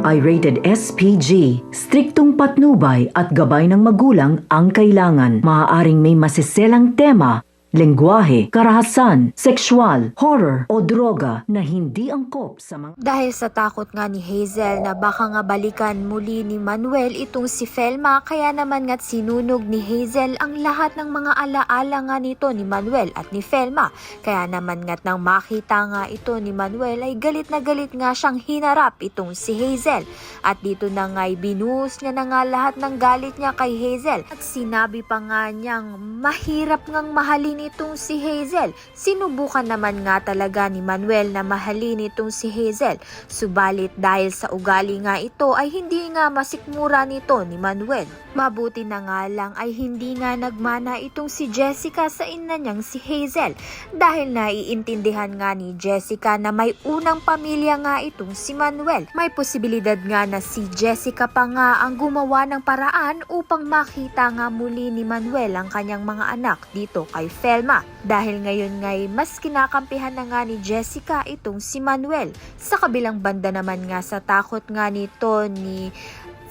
ay rated SPG. Striktong patnubay at gabay ng magulang ang kailangan. Maaaring may masiselang tema, lengguwahe, karahasan, sexual, horror o droga na hindi angkop sa mga... Dahil sa takot nga ni Hazel na baka nga balikan muli ni Manuel itong si Felma, kaya naman nga't sinunog ni Hazel ang lahat ng mga alaala nga nito ni Manuel at ni Felma. Kaya naman nga't nang makita nga ito ni Manuel ay galit na galit nga siyang hinarap itong si Hazel. At dito na nga'y binuhos niya na nga lahat ng galit niya kay Hazel. At sinabi pa nga niyang mahirap ngang mahalin itong si Hazel. Sinubukan naman nga talaga ni Manuel na mahalin itong si Hazel. Subalit dahil sa ugali nga ito ay hindi nga masikmura nito ni Manuel. Mabuti na nga lang ay hindi nga nagmana itong si Jessica sa ina niyang si Hazel. Dahil naiintindihan nga ni Jessica na may unang pamilya nga itong si Manuel. May posibilidad nga na si Jessica pa nga ang gumawa ng paraan upang makita nga muli ni Manuel ang kanyang mga anak dito kay Felma. Dahil ngayon nga'y mas kinakampihan na nga ni Jessica itong si Manuel. Sa kabilang banda naman nga sa takot nga nito ni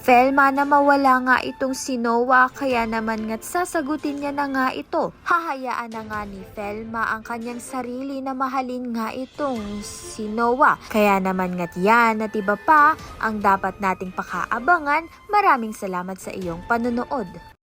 Felma na mawala nga itong si Noah, kaya naman nga't sasagutin niya na nga ito. Hahayaan na nga ni Felma ang kanyang sarili na mahalin nga itong si Noah. Kaya naman nga't yan at iba pa ang dapat nating pakaabangan. Maraming salamat sa iyong panonood.